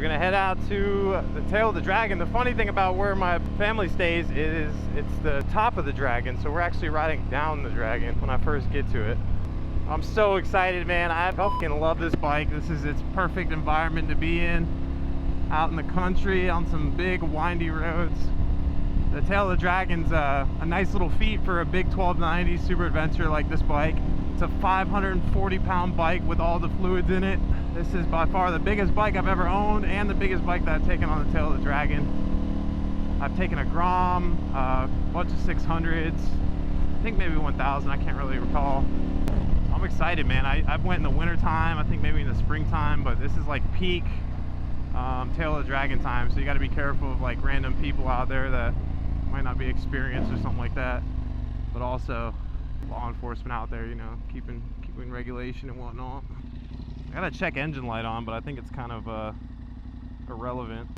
we're gonna head out to the tail of the dragon. The funny thing about where my family stays is it's the top of the dragon, so we're actually riding down the dragon when I first get to it. I'm so excited, man. I fucking love this bike. This is its perfect environment to be in, out in the country on some big windy roads. The tail of the dragon's a nice little feat for a big 1290 super adventure like this bike. It's a 540-pound bike with all the fluids in it. This is by far the biggest bike I've ever owned and the biggest bike that I've taken on the tail of the dragon. I've taken a Grom, a bunch of 600s, I think maybe 1000, I can't really recall. I'm excited, man. I went in the winter time, I think maybe in the springtime, but this is like peak tail of the dragon time, so you got to be careful of like random people out there that might not be experienced or something like that, but also law enforcement out there, you know, keeping regulation and whatnot. I gotta check engine light on, but I think it's kind of irrelevant.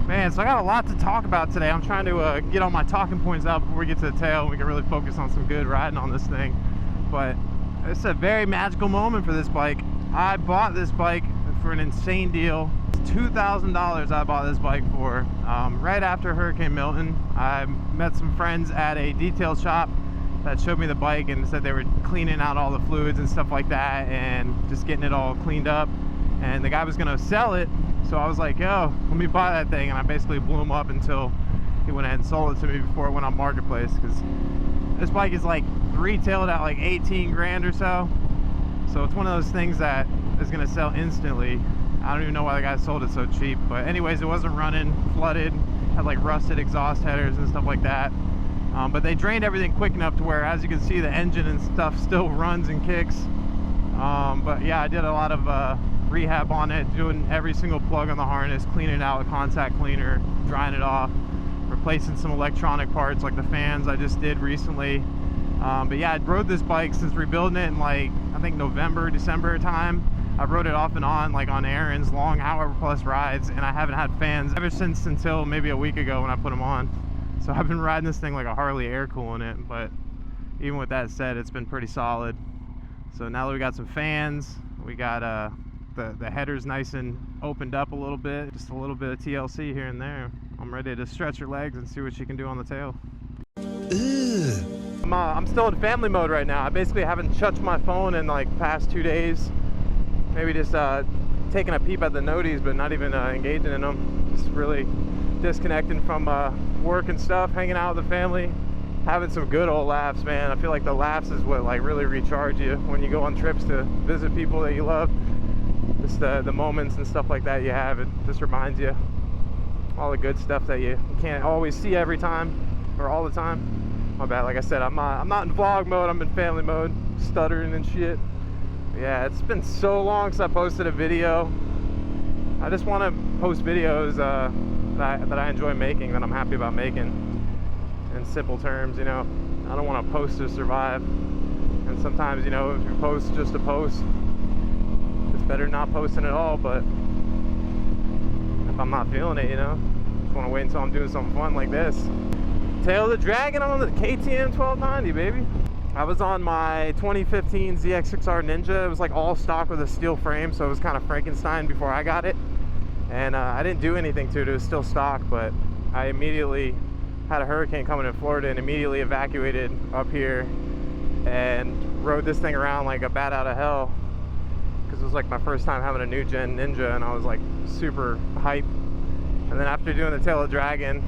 Man, so I got a lot to talk about today. I'm trying to get all my talking points out before we get to the tail and we can really focus on some good riding on this thing. But it's a very magical moment for this bike. I bought this bike for an insane deal. $2,000 I bought this bike for. Right after Hurricane Milton, I met some friends at a detail shop that showed me the bike and said they were cleaning out all the fluids and stuff like that and just getting it all cleaned up. And the guy was gonna sell it, so I was like, yo, let me buy that thing. And I basically blew him up until he went ahead and sold it to me before it went on Marketplace, because this bike is like retailed at like 18 grand or so. So it's one of those things that is gonna sell instantly. I don't even know why the guy sold it so cheap, but anyways, it wasn't running, flooded, had like rusted exhaust headers and stuff like that. But they drained everything quick enough to where, as you can see, the engine and stuff still runs and kicks. But yeah, I did a lot of rehab on it, doing every single plug on the harness, cleaning it out with contact cleaner, drying it off, replacing some electronic parts like the fans I just did recently. But yeah, I rode this bike since rebuilding it in like, I think November, December time. I rode it off and on, like on errands, long hour plus rides, and I haven't had fans ever since until maybe a week ago when I put them on. So I've been riding this thing like a Harley, air cooling it, but even with that said, it's been pretty solid. So now that we got some fans, we got the headers nice and opened up a little bit, just a little bit of TLC here and there. I'm ready to stretch her legs and see what she can do on the tail. I'm still in family mode right now. I basically haven't touched my phone in like past 2 days. Maybe just taking a peep at the noties, but not even engaging in them. Just really disconnecting from work and stuff, hanging out with the family, having some good old laughs, man. I feel like the laughs is what like really recharge you when you go on trips to visit people that you love. Just the moments and stuff like that you have, it just reminds you all the good stuff that you can't always see every time or all the time. My bad, like I said, I'm not in vlog mode, I'm in family mode, stuttering and shit. Yeah, it's been so long since I posted a video. I just want to post videos that I enjoy making, that I'm happy about making, in simple terms, you know. I don't want to post to survive, and sometimes, you know, if you post just to post, it's better not posting at all. But if I'm not feeling it, you know, just want to wait until I'm doing something fun like this. Tail of the dragon on the KTM 1290, baby. I was on my 2015 ZX6R Ninja. It was like all stock with a steel frame, so it was kind of Frankenstein before I got it. And I didn't do anything to it. It was still stock, but I immediately had a hurricane coming in Florida and immediately evacuated up here and rode this thing around like a bat out of hell, because it was like my first time having a new gen Ninja, and I was like super hyped. And then after doing the tail of the dragon,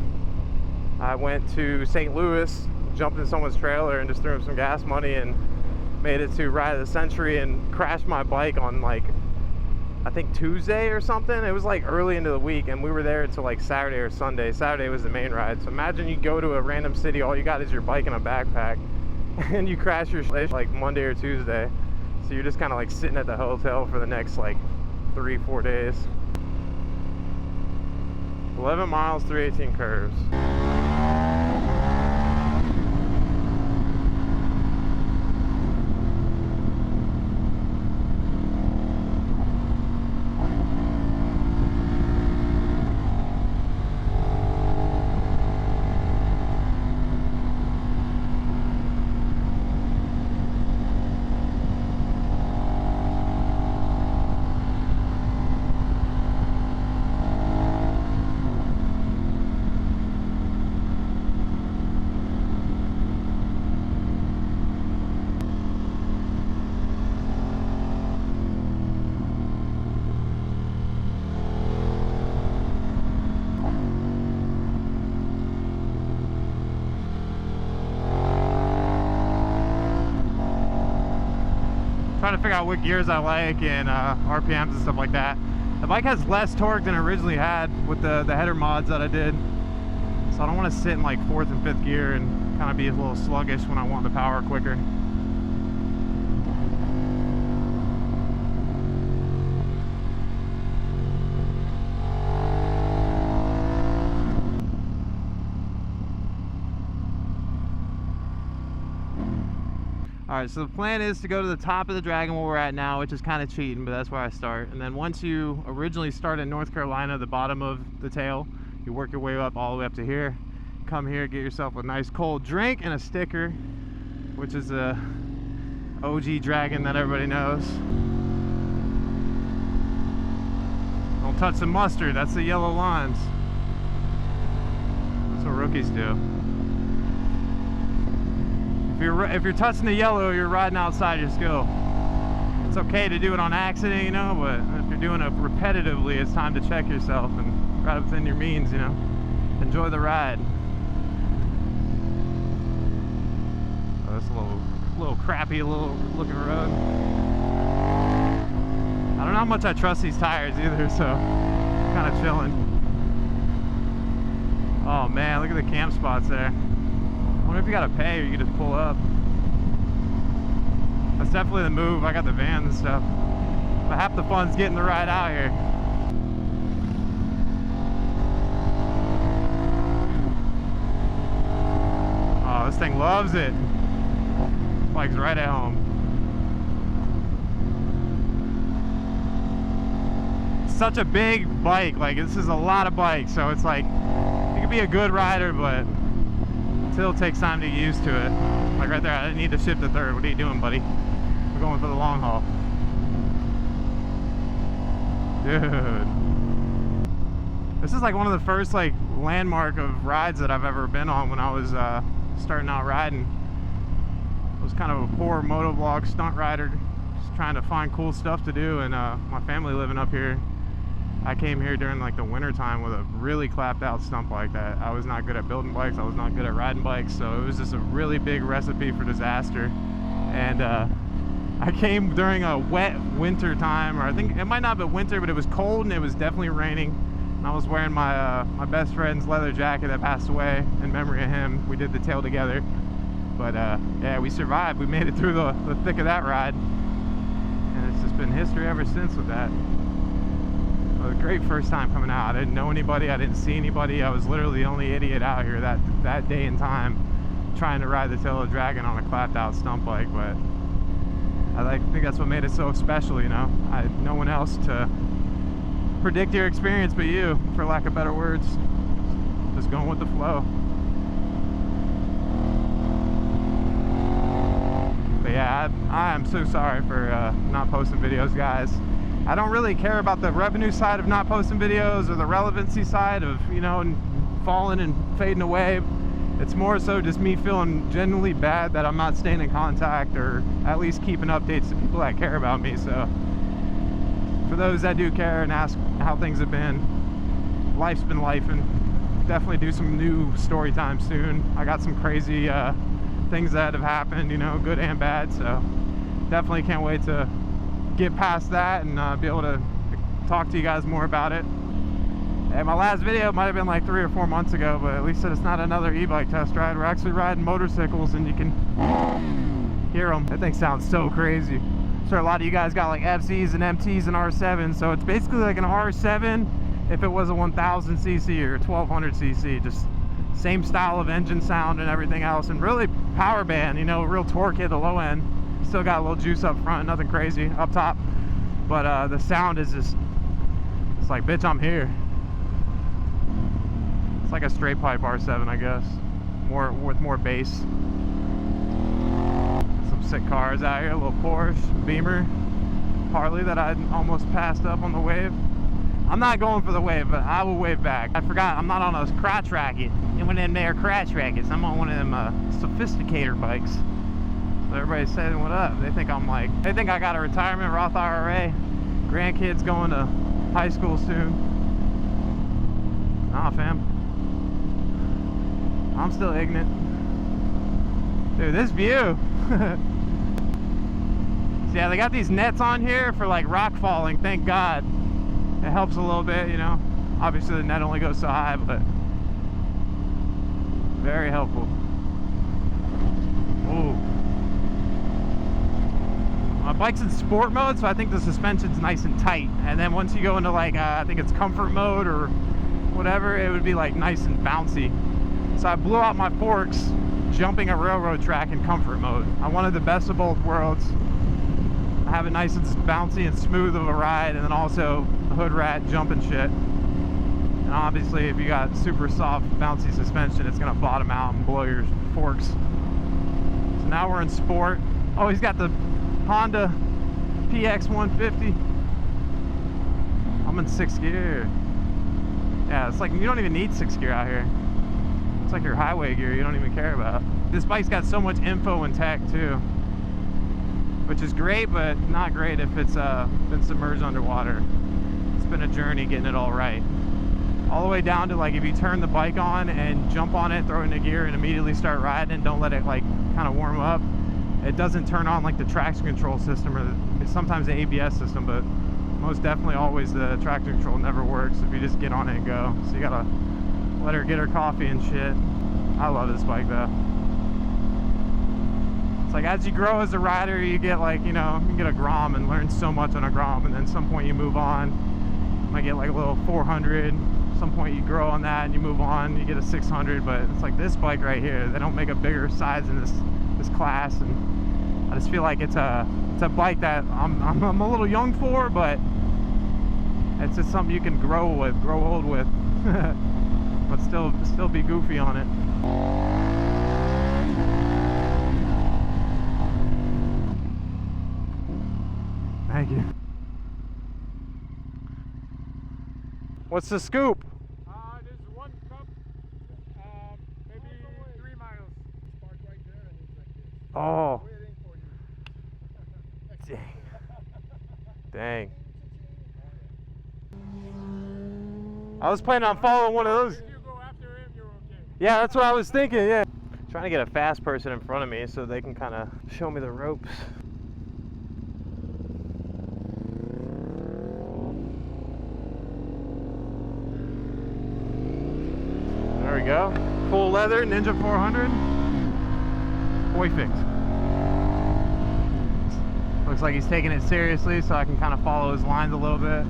I went to St. Louis, jumped in someone's trailer and just threw him some gas money and made it to Ride of the Century and crashed my bike on like, I think Tuesday or something. It was like early into the week, and we were there until like Saturday or Sunday. Saturday was the main ride. So imagine you go to a random city, all you got is your bike and a backpack, and you crash your shit like Monday or Tuesday. So you're just kind of like sitting at the hotel for the next like 3-4 days. 11 miles, 318 curves. trying to figure out what gears I like and RPMs and stuff like that. The bike has less torque than it originally had with the header mods that I did. So I don't want to sit in like 4th and 5th gear and kind of be a little sluggish when I want the power quicker. Alright, so the plan is to go to the top of the Dragon where we're at now, which is kind of cheating, but that's where I start. And then once you originally start in North Carolina, the bottom of the tail, you work your way up all the way up to here. Come here, get yourself a nice cold drink and a sticker, which is a OG Dragon that everybody knows. Don't touch the mustard, that's the yellow lines. That's what rookies do. If you're touching the yellow, you're riding outside your skill. It's okay to do it on accident, you know, but if you're doing it repetitively, it's time to check yourself and ride within your means, you know. Enjoy the ride. Oh, that's a little crappy looking road. I don't know how much I trust these tires either, so kind of chilling. Oh man, look at the camp spots there. I wonder if you gotta pay or you can just pull up. That's definitely the move. I got the van and stuff. But half the fun's getting the ride out here. Oh, this thing loves it. Bike's right at home. It's such a big bike. Like, this is a lot of bikes, so it's like you can be a good rider, but still takes time to get used to it. Like right there, I didn't need to shift to 3rd. What are you doing, buddy? We're going for the long haul. Dude. This is like one of the first like landmark of rides that I've ever been on when I was starting out riding. I was kind of a poor motovlog stunt rider, just trying to find cool stuff to do, and my family living up here. I came here during like the winter time with a really clapped out stump like that. I was not good at building bikes, I was not good at riding bikes, so it was just a really big recipe for disaster. And I came during a wet winter time, or I think it might not be winter, but it was cold and it was definitely raining. And I was wearing my my best friend's leather jacket that passed away in memory of him. We did the tail together, but yeah, we survived. We made it through the thick of that ride, and it's just been history ever since with that. A great first time coming out. I didn't know anybody, I didn't see anybody. I was literally the only idiot out here that day and time trying to ride the tail of the Dragon on a clapped out stump bike, but I think that's what made it so special, you know. I had no one else to predict your experience but you, for lack of better words. Just going with the flow. But yeah, I am so sorry for not posting videos, guys. I don't really care about the revenue side of not posting videos or the relevancy side of, you know, falling and fading away. It's more so just me feeling genuinely bad that I'm not staying in contact or at least keeping updates to people that care about me. So for those that do care and ask how things have been, life's been lifing. Definitely do some new story time soon. I got some crazy things that have happened, you know, good and bad. So definitely can't wait to get past that and be able to talk to you guys more about it. And my last video might have been like 3 or 4 months ago, but at least it's not another e-bike test ride. We're actually riding motorcycles and you can hear them. That thing sounds so crazy. I'm sure a lot of you guys got like FZs and MTs and R7, so it's basically like an R7 if it was a 1000cc or 1200cc. Just same style of engine sound and everything else, and really power band, you know, real torque at the low end. Still got a little juice up front, nothing crazy up top, but the sound is just, it's like, bitch, I'm here. It's like a straight pipe R7, I guess, with more bass. Some sick cars out here, a little Porsche, Beamer, Harley that I almost passed up on the wave. I'm not going for the wave, but I will wave back. I forgot, I'm not on a crotch racket. And one of them there crotch rackets, I'm on one of them sophisticator bikes. So everybody's saying what up. They think I'm like, they think I got a retirement Roth IRA, grandkids going to high school soon. Nah, fam. I'm still ignorant. Dude, this view. So yeah, they got these nets on here for like rock falling, thank God. It helps a little bit, you know. Obviously the net only goes so high, but very helpful. Ooh. My bike's in sport mode, so I think the suspension's nice and tight. And then once you go into like, I think it's comfort mode or whatever, it would be like nice and bouncy. So I blew out my forks jumping a railroad track in comfort mode. I wanted the best of both worlds. I have it nice and bouncy and smooth of a ride, and then also hood rat jumping shit. And obviously if you got super soft bouncy suspension, it's gonna bottom out and blow your forks. So now we're in sport. Oh, he's got the Honda PX 150. I'm in 6th gear. Yeah, it's like you don't even need 6th gear out here. It's like your highway gear you don't even care about. This bike's got so much info and tech too, which is great, but not great if it's been submerged underwater. It's been a journey getting it all right. All the way down to like if you turn the bike on and jump on it, throw it into gear and immediately start riding and don't let it like kind of warm up, it doesn't turn on like the traction control system or sometimes the ABS system, but most definitely always the traction control never works if you just get on it and go. So you gotta let her get her coffee and shit. I love this bike though. It's like as you grow as a rider, you get like, you know, you get a Grom and learn so much on a Grom, and then some point you move on. You might get like a little 400. Some point you grow on that and you move on, you get a 600. But it's like this bike right here, they don't make a bigger size in this class, and I just feel like it's a bike that I'm a little young for, but it's just something you can grow old with. But still be goofy on it. Thank you. What's the scoop? There's 1 cup, maybe 3 miles. Park right there and it's like this. Oh. Waiting for you. Dang. I was planning on following one of those. If you go after him, you're okay. Yeah, that's what I was thinking, yeah. Trying to get a fast person in front of me so they can kind of show me the ropes. There we go. Full leather, Ninja 400. Perfect. Looks like he's taking it seriously, so I can kind of follow his lines a little bit.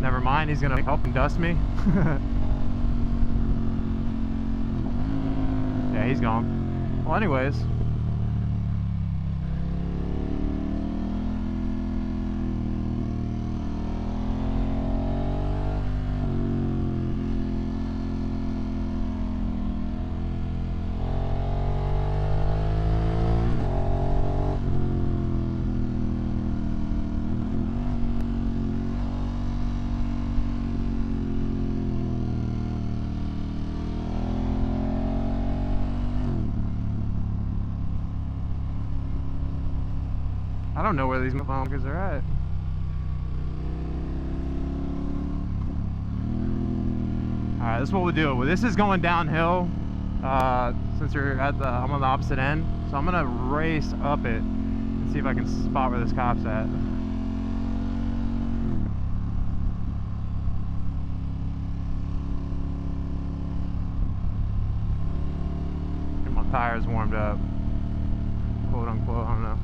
Never mind, he's gonna help and dust me. Yeah, he's gone. Well, anyways. I don't know where these motherfuckers are at. Alright, this is what we'll do. This is going downhill. Since you're at I'm on the opposite end. So I'm gonna race up it and see if I can spot where this cop's at. Get my tires warmed up. Quote unquote, I don't know.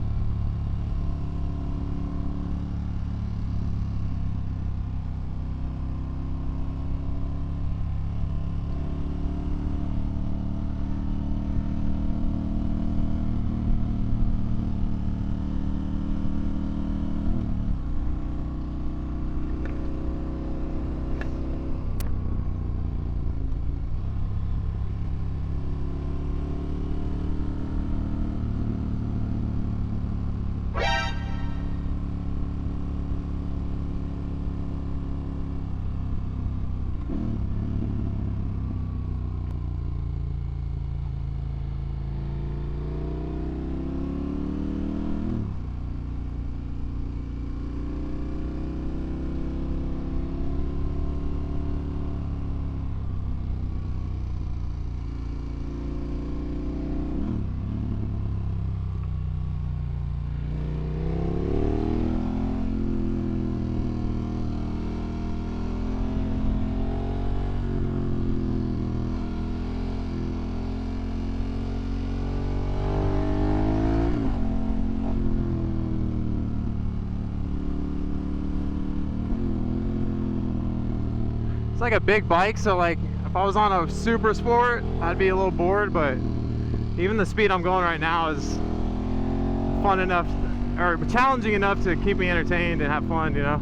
It's like a big bike, so like if I was on a super sport, I'd be a little bored, but even the speed I'm going right now is fun enough, or challenging enough to keep me entertained and have fun, you know.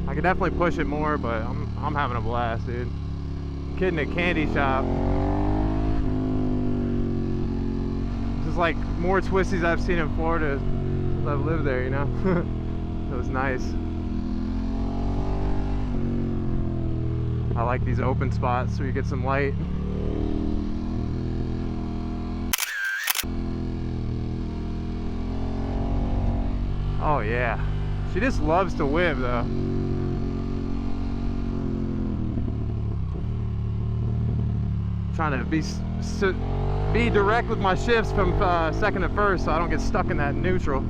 I could definitely push it more, but I'm having a blast, dude. Kid in a candy shop. This is like more twisties I've seen in Florida since I've lived there, you know. It was nice. I like these open spots where you get some light. Oh yeah, she just loves to whip though. Trying to be direct with my shifts from second to first, so I don't get stuck in that neutral.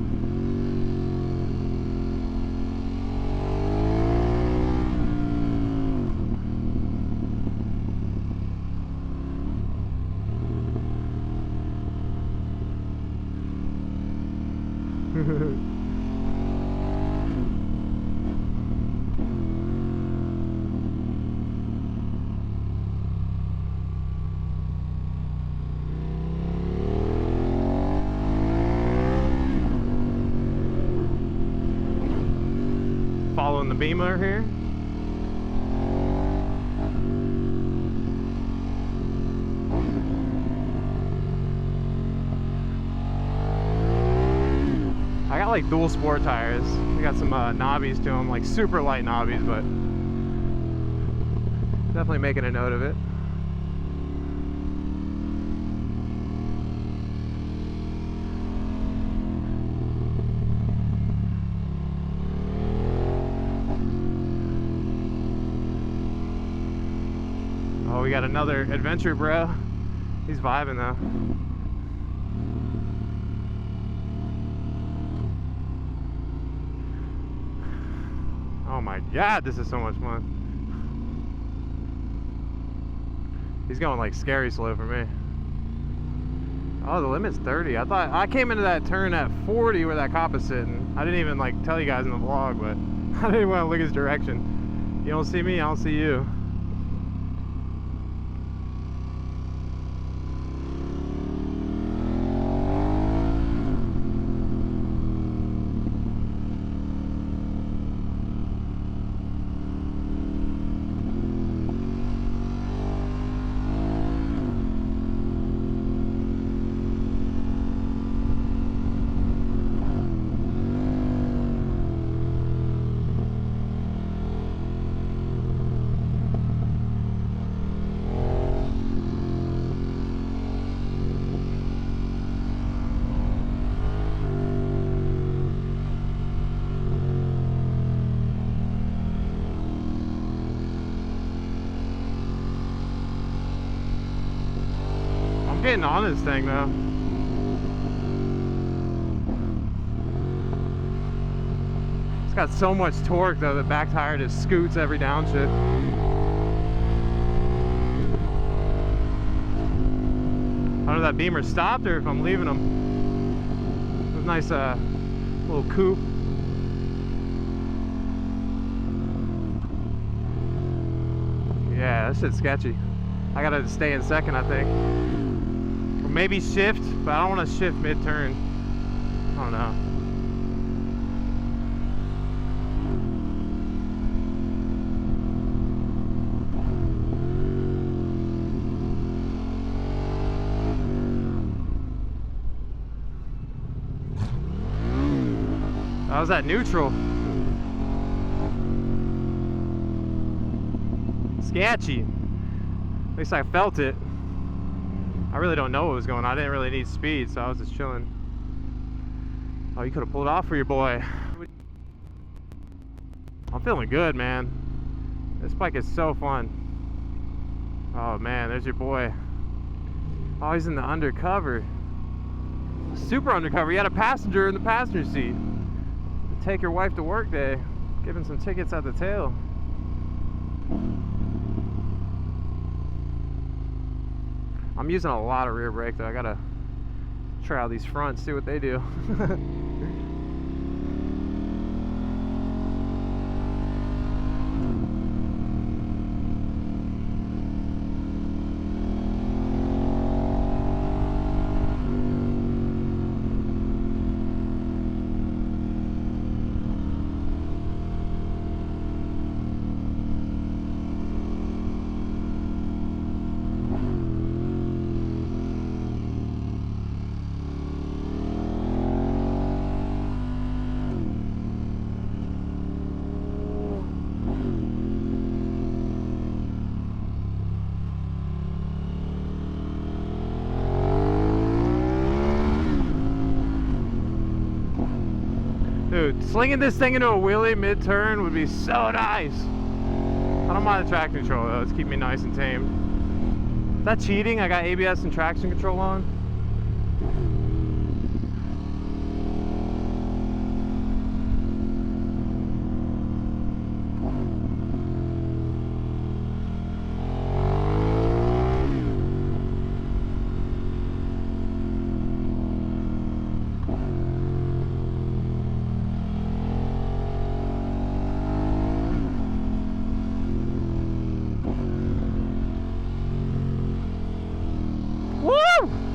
Following the beamer here. I got like dual sport tires. I got some knobbies to them, like super light knobbies, but definitely making a note of it. Oh, we got another adventure bro. He's vibing though. Oh my god, this is so much fun. He's going like scary slow for me. Oh, the limit's 30. I thought I came into that turn at 40 where that cop is sitting. I didn't even like tell you guys in the vlog, but I didn't want to look his direction. You don't see me, I don't see you. Getting on this thing though. It's got so much torque though, the back tire just scoots every downshift. I don't know if that beamer stopped or if I'm leaving them. It was a nice little coupe. Yeah, that shit's sketchy. I gotta stay in second, I think. Maybe shift, but I don't want to shift mid-turn. I don't know. That was that neutral. Sketchy. At least I felt it. I really don't know what was going on. I didn't really need speed, so I was just chilling. Oh, you could have pulled off for your boy. I'm feeling good, man. This bike is so fun. Oh man, there's your boy. Oh, he's in the undercover. Super undercover. He had a passenger in the passenger seat. Take your wife to work day. Giving some tickets at the tail. I'm using a lot of rear brake though. I gotta try out these fronts, see what they do. Dude, slinging this thing into a wheelie mid-turn would be so nice. I don't mind the traction control though, it's keeping me nice and tame. Is that cheating? I got ABS and traction control on.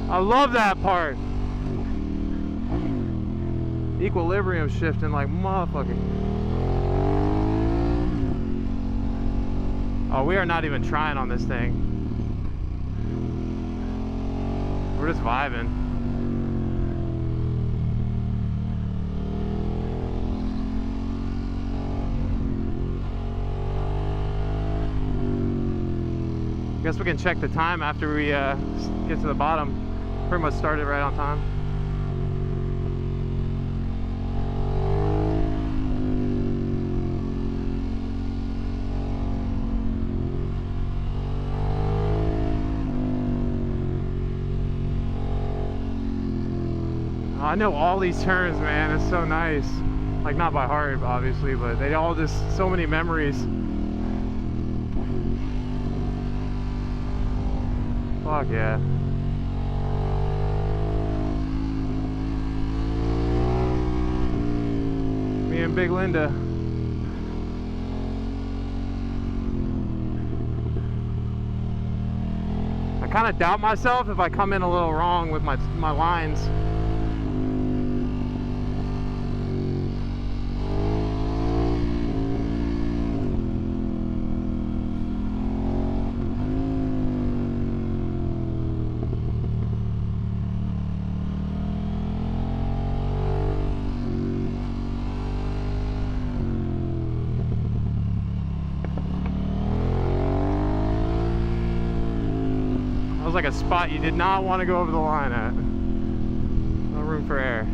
I love that part. Equilibrium shifting like motherfucker. Oh, we are not even trying on this thing. We're just vibing. Guess we can check the time after we get to the bottom. Pretty much started right on time. I know all these turns, man. It's so nice. Like, not by heart, obviously, but they all just, so many memories. Fuck yeah. Me and Big Linda. I kind of doubt myself if I come in a little wrong with my lines. Was like a spot you did not want to go over the line at. No room for error.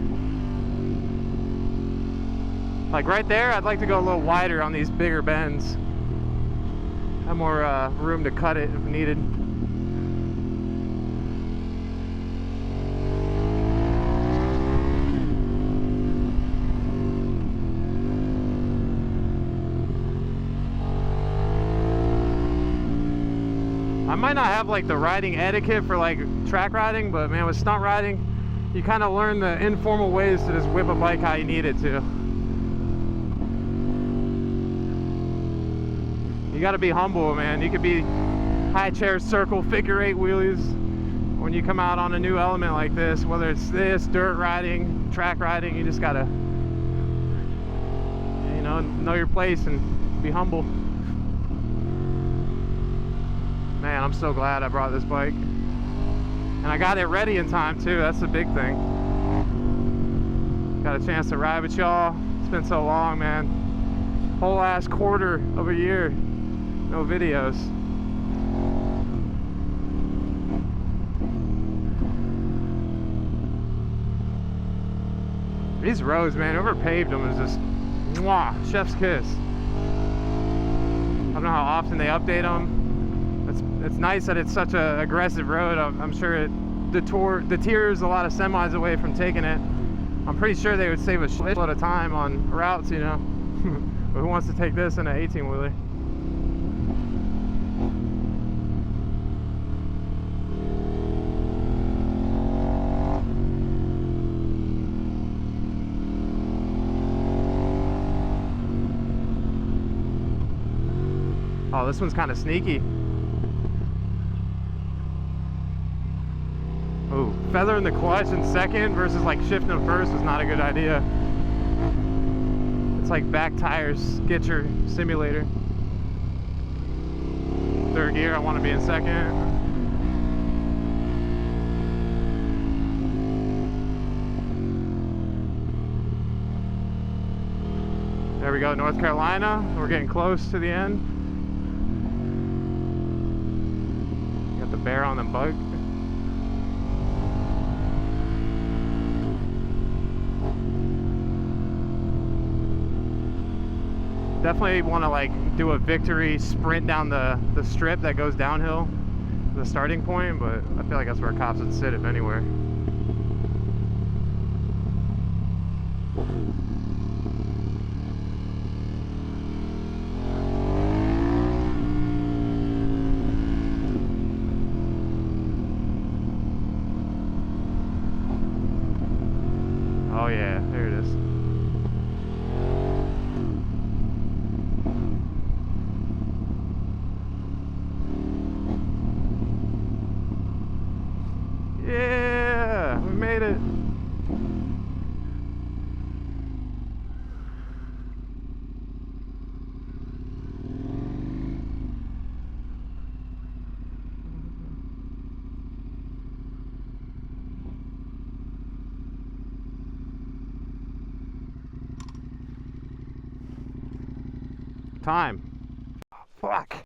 Like right there, I'd like to go a little wider on these bigger bends. Have more room to cut it if needed. I might not have like the riding etiquette for like track riding, but man, with stunt riding, you kind of learn the informal ways to just whip a bike how you need it to. You gotta be humble, man. You could be high chair, circle, figure eight wheelies. When you come out on a new element like this, whether it's this, dirt riding, track riding, you just gotta, you know your place and be humble. Man, I'm so glad I brought this bike. And I got it ready in time too, that's the big thing. Got a chance to ride with y'all. It's been so long, man. Whole last quarter of a year, no videos. These roads, man, whoever paved them is just, mwah, chef's kiss. I don't know how often they update them. It's nice that it's such an aggressive road. I'm sure it deters a lot of semis away from taking it. I'm pretty sure they would save a shitload of time on routes, you know. But who wants to take this in an 18-wheeler? Oh, this one's kind of sneaky. Ooh, feathering the clutch in second versus like shifting first was not a good idea. It's like back tires skitcher simulator. Third gear, I want to be in second. There we go, North Carolina. We're getting close to the end. Got the bear on the bug. Definitely want to like do a victory sprint down the strip that goes downhill, the starting point, but I feel like that's where cops would sit if anywhere. Oh yeah, there it is. Yeah, we made it. Time. Fuck.